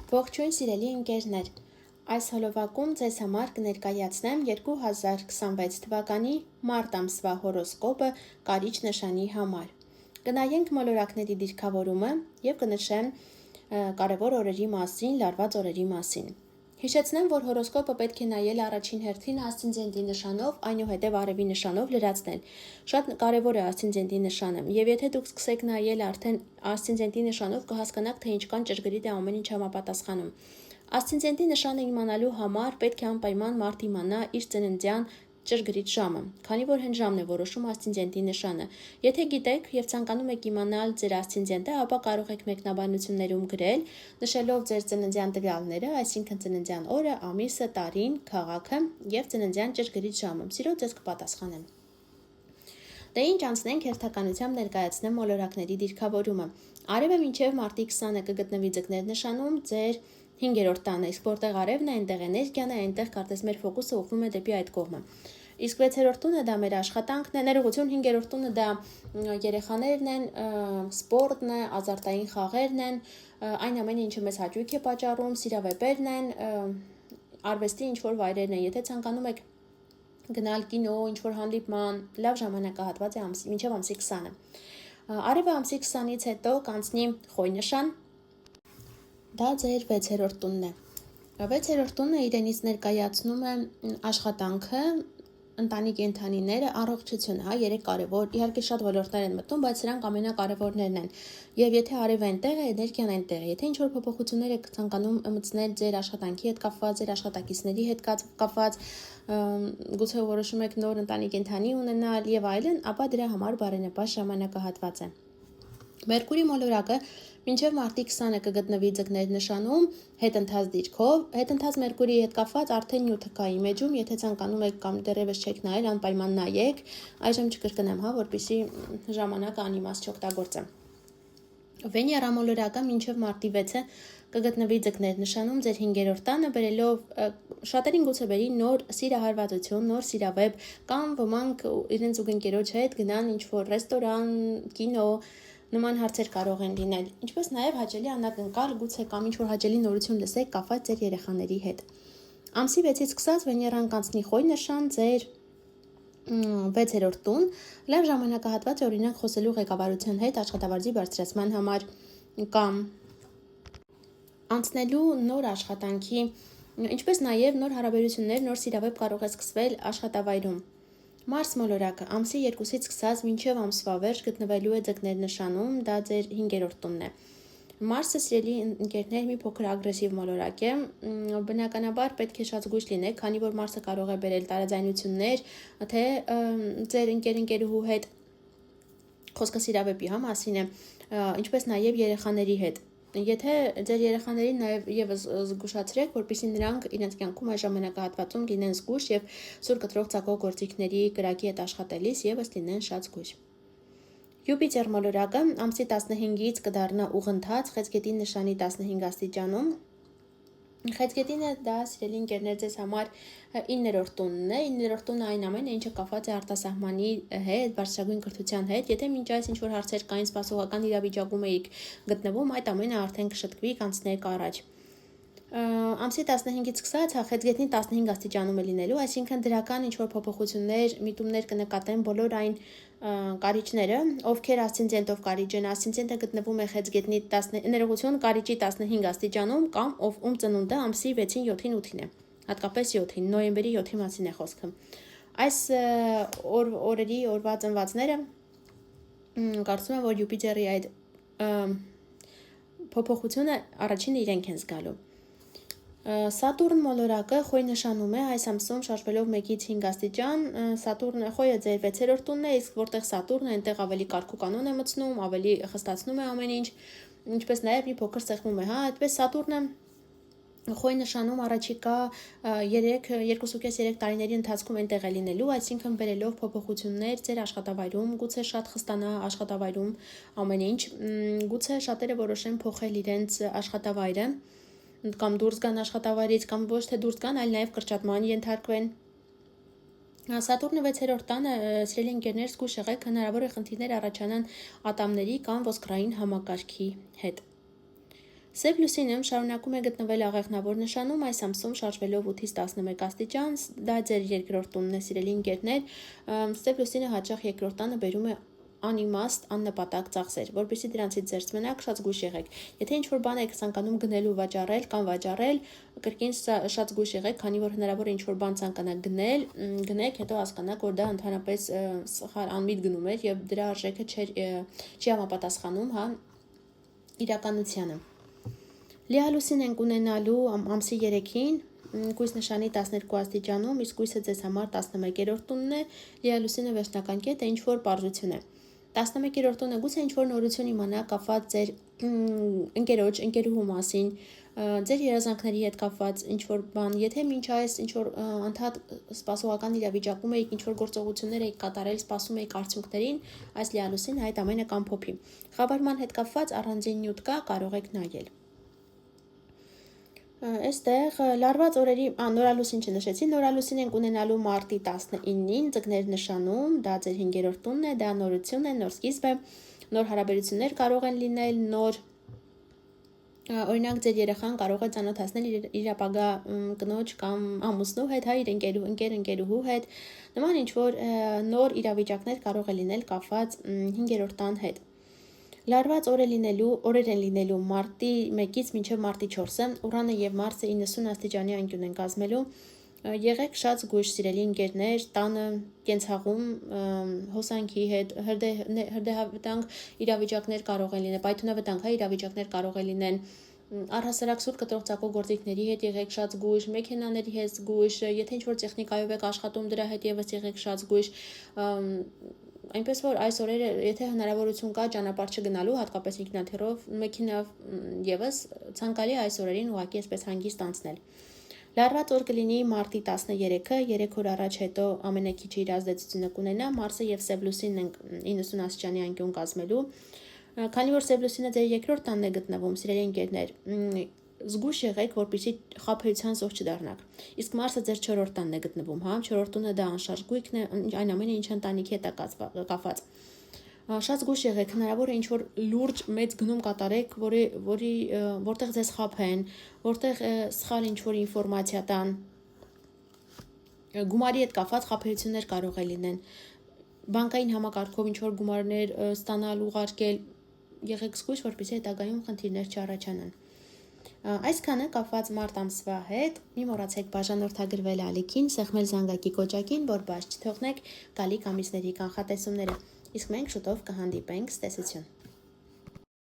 Ողջույն սիրելի ընկերներ, այս հոլովակում ձեզ համար կներկայացնեմ 2026 թվականի մարտ ամսվա հորոսկոպը կարիչ նշանի համար։ Կնայենք մոլորակների դիրքավորումը և կնշեմ կարևոր օրերի մասին, լարված օրերի մասին։ Հիշեցնեմ, որ հորոսկոպը պետք է նայել առաջին հերթին ասցենդենտի նշանով, այնուհետև արևի նշանով լրացնել։ Շատ կարևոր է ասցենդենտի նշանը, եւ եթե դուք սկսեք նայել արդեն ասցենդենտի նշանով, կհասկանաք, թե ինչքան ճշգրիտ է ամեն ինչ համապատասխանում։ Ասցենդենտի նշանը իմանալու համար պետք է անպայման մարդ իմանա իր ծննդյան ճշգրիտ ժամը, քանի որ հենց ժամն է որոշում ասցենդենտի նշանը։ Եթե գիտեք եւ ցանկանում եք իմանալ ձեր ասցենդենտը, ապա կարող եք մեկնաբանություններում գրել, նշելով ձեր ծննդյան տվյալները, այսինքն ծննդյան օրը, ամիսը, տարին, քաղաքը եւ ծննդյան ճշգրիտ ժամը։ Սիրով ձեզ կպատասխանեմ։ Դե ինչ անցնենք հերթականությամբ ներկայացնեմ մոլորակների դիրքավորումը։ Արևը մինչև մարտի 20-ը կգտնվի ձկներ նշանում ձեր 5-րդ տանը, իսկ որտեղ արևն է, այնտեղ էներգիան է, այնտեղ կարծես մեր ֆոկուսը ուղղվում է դեպի այդ կողմը։ Իսկ 6-րդ տունը դա մեր աշխատանքն է, ներողություն 5-րդ տունը դա երեխաներն են, սպորտն է, ազարտային խաղերն են, այն ամենը, ինչը մեզ հաճույք է պատճառում, սիրավեպերն են, արվեստի ինչ-որ վայրերն են, եթե ցանկանում եք գնալ կինո, ինչ-որ հանդիպման, լավ ժամանակահատված է մինչև ամսի 20-ը։ Արևը ամսի 20-ից հետո կանցնի խոյ նշան, դա ձեր 6-րդ տունն է։ 6-րդ տունը իրենից ներկայացնում է աշխատանքը, ընտանի կենդանիները, առողջությունը, 3 կարևոր, իհարկե շատ ոլորտներ են մտնում, բայց սրանք ամենակարևորներն են։ Եվ եթե արևը այնտեղ է, էներգիան այնտեղ է։ Եթե ինչ-որ փոփոխություններ եք ցանկանում մտցնել ձեր աշխատանքի հետ կապված, ձեր աշխատակիցների հետ կապված, գուցե որոշում եք նոր ընտանի կենդանի ունենալ եւ այլն, ապա դրա համար բարենպաստ ժամանակահատված է։ Մերկուրի մոլորակը մինչև մարտի 20-ը կգտնվի ձկներ նշանում հետընթաց դիրքով, հետընթաց Մերկուրիի հետ կապված արդեն նյութը կա իմեջում, եթե ցանկանում եք կամ դեռևս չեք նայել, անպայման նայեք, այժմ չկրկնեմ, որպեսզի ժամանակը անիմաստ չօգտագործեմ։ Վեներա մոլորակը մինչև մարտի 6-ը կգտնվի ձկներ նշանում ձեր 5-րդ տանը, բերելով շատերին գուցե բերի նոր սիրահարվածություն, նոր սիրավեպ, կամ ոմանք իրենց ուղիընկերոջ հետ գնան ինչ-որ ռեստորան, կինո, նման հարցեր կարող են լինել, ինչպես նաև հաճելի անակնկալ, գուցե կամ ինչ-որ հաճելի նորություն լսեք կապված ձեր երեխաների հետ։ Ամսի 6-ից սկսած Վեներան կանցնի խոյ նշան ձեր 6-րդ տուն, լավ ժամանակահատված է օրինակ խոսելու ղեկավարության հետ աշխատավարձի բարձրացման համար կամ անցնելու նոր աշխատանքի, ինչպես նաև նոր հարաբերություններ, նոր սիրավեպ կարող է սկսվել աշխատավայրում։ Մարս մոլորակը ամսի 2-ից սկսած մինչև ամսվա վերջ գտնվելու է ձկներ նշանում, դա ձեր 5-րդ տունն է։ Մարսը, սիրելի ընկերներ, մի փոքր ագրեսիվ մոլորակ է, բնականաբար պետք է շատ զգույշ լինեք, քանի որ Մարսը կարող է բերել տարաձայնություններ, թե ձեր ընկերուհու հետ, խոսքը սիրավեպի մասին է, ինչպես նաև երեխաների հետ։ Եթե ձեր երեխաներին նաև եւս զգուշացրեք, որպեսզի նրանք իրենց կյանքում այս ժամանակահատվածում լինեն զգույշ եւ սուր կտրող ցակող գործիքների կրակի հետ աշխատելիս եւս լինեն շատ զգույշ։ Յուպիտեր մոլորակը ամսի 15-ից կդառնա ուղընթաց Խեցգետի նշանի 15 աստիճանում։ Խեցգետինը դա, սիրելի ընկերներ, ձեզ համար 9-րդ տունն է, 9-րդ տունը այն ամենը, ինչը կապված է արտասահմանի հետ, բարձրագույն կրթության հետ, եթե մինչ այս ինչ-որ հարցեր կային, սպասողական իրավիճակում էիք գտնվում, այդ ամենը արդեն կշտկվի, կանցնեք առաջ։ Ամսի 15-ից սկսած Խեցգետնին 15 աստիճանում է լինելու, այսինքն դրական ինչ-որ փոփոխություններ, միտումներ կնկատեն բոլոր այն կարիճները, ովքեր ասցենդենտով կարիճ են, ասցենդենտը գտնվում է Խեցգետնի ներողություն կարիճի 15 աստիճանում կամ ում ծնունդը ամսի 6-ին, 7-ին, 8-ին է, հատկապես 7-ին, նոյեմբերի 7-ի մասին է խոսքը։ Այս օրերի օրվա ծնվածները կարծում եմ, որ Յուպիտերի այդ փոփոխությունը առաջինը իրենք են զգալու։ Սատուրն մոլորակը խոյ նշանում է այս ամսում շարժվելով 1-ից 5 աստիճան, Սատուրնը խոյը ձեր 6-րդ տունն է, իսկ որտեղ Սատուրնը այնտեղ ավելի կարգու կանոն է մտցնում, ավելի խստացնում է ամեն ինչ, ինչպես նաև մի փոքր սեղմում է, այդպես Սատուրնը խոյ նշանում առաջիկա 2.5-3 տարիների ընթացքում այնտեղ է լինելու, այսինքն բերելով փոփոխություններ ձեր աշխատավայրում, գուցե շատ խստանա աշխատավայրում ամեն ինչ, գուցե շատերը որոշեն փոխել իրենց աշխատավայրը կամ դուրս գան աշխատավայրից կամ ոչ թե դուրս գան, այլ նաև կրճատման ենթարկվեն։ Սատուրնը 6-րդ տանը, սիրելի ընկերներ, զգույշ եղեք, հնարավոր է խնդիրներ առաջանան ատամների կամ ոսկրային համակարգի հետ։ Սև լուսինը շարունակում է գտնվել աղեղնավոր նշանում, այս ամսում շարժվելով 8-ից 11 աստիճան, դա ձեր երկրորդ տունն է, սիրելի ընկերներ, սև լուսինը հաճախ երկրորդ տանը բերում է անիմաստ, աննպատակ ծախսեր, որպեսզի դրանցից զերծ մնաք, շատ զգույշ եղեք։ Եթե ինչ-որ բան եք ցանկանում գնել ու վաճառել կամ վաճառել, կրկին շատ զգույշ եղեք, քանի որ հնարավոր է ինչ-որ բան ցանկանաք գնել, գնեք, հետո հասկանաք, որ դա ընդհանրապես սխալ անմիտ գնում էր եւ դրա արժեքը չի համապատասխանում, հա, իրականությանը։ Լիալուսին ենք ունենալու ամսի 3-ին, կույս նշանի 12 աստիճանում, իսկ կույսը ձեզ համար 11-րդ տունն է, լիալուսինը վերջնական կետը ինչ-որ պարզություն է։ 11-րդ տունը գուցե ինչ-որ նորություն իմանա կապված ձեր ընկերոջ, ընկերուհու մասին, ձեր երազանքների հետ կապված ինչ-որ բան, եթե մինչ այս ինչ-որ ընդհատ սպասողական իրավիճակում եք, ինչ-որ գործողություններ եք կատարել, սպասում եք արդյունքներին, այս լիալուսինը այդ ամենը կամփոփի։ Խաբարման հետ կապված առանձին նյութ կա, կարող եք նայել։ Այստեղ լարված օրերի, նորալուսին չնշեցի, նորալուսին ենք ունենալու մարտի 19-ին, ձկներ նշանում, դա ձեր 5-րդ տունն է, դա նորություն է, նոր սկիզբ է, նոր հարաբերություններ կարող են լինել, նոր, օրինակ ձեր երեխան կարող է ծանոթացնել իր ապագա կնոջ կամ ամուսնու հետ, հա, իր ընկերուհու հետ, նման ինչ-որ նոր իրավիճակներ կարող է լինել կապված 5-րդ տան հետ։ Լարված օրեր են լինելու մարտի 1-ից մինչև մարտի 4-ը, Ուրանը եւ Մարսը 90 աստիճանի անկյուն են կազմելու, եղեք շատ զգույշ սիրելի ընկերներ, տանը, կենցաղում, հոսանքի հետ, հրդեհավտանգ իրավիճակներ կարող են լինել, պայթունավտանգ, հա, իրավիճակներ կարող են լինել, առհասարակ սուր կտրող ցակող գործիքների հետ եղեք շատ զգույշ, մեքենաների հետ զգույշ, եթե ինչ-որ տեխնիկայով եք աշխատում դրա հետ եւս եղեք շատ զգույշ, այնպես որ այս օրերը, եթե հնարավորություն կա ճանապարհ չգնալու, հատկապես ինքնաթիռով, մեքենայով եւս ցանկալի այս օրերին ուղղակի այսպես հանգիստ անցնել։ Լարված օր կլինի մարտի 13-ը, 3 օր առաջ հետո ամենակիչը իր ազդեցությունը կունենա, Մարսը եւ Սև լուսինն են 90 աստիճանի անկյուն կազմելու։ Քանի որ Սև լուսինը ձեր երկրորդ տանն է գտնվում, սիրելի ընկերներ, զգույշ եղեք, որպեսզի խաբեության զոհ չդառնաք։ Իսկ Մարսը ձեր 4-րդ տանն է գտնվում, հա, 4-րդ տունը դա անշարժ գույքն է, այն ամենը ինչ ընտանիքի հետ է կապված։ Շատ զգույշ եղեք, հնարավոր է ինչ-որ լուրջ մեծ գնում կատարեք, որտեղ ձեզ խաբեն, որտեղ սխալ ինչ-որ ինֆորմացիա տան, գումարի հետ կապված խաբեություններ կարող է լինեն, բանկային համակարգով ինչ-որ գումարներ ստանալ, ուղարկել, եղեք զգույշ, որպեսզի հետագայում խնդիրներ չառաջանան։ Այսքանը կապված մարտ ամսվա հետ, մի մոռացեք բաժանորդագրվել ալիքին, սեղմել զանգակի կոճակին, որ բաց չթողնեք գալիք ամիսների կանխատեսումները, իսկ մենք շուտով կհանդիպենք, ցտեսություն։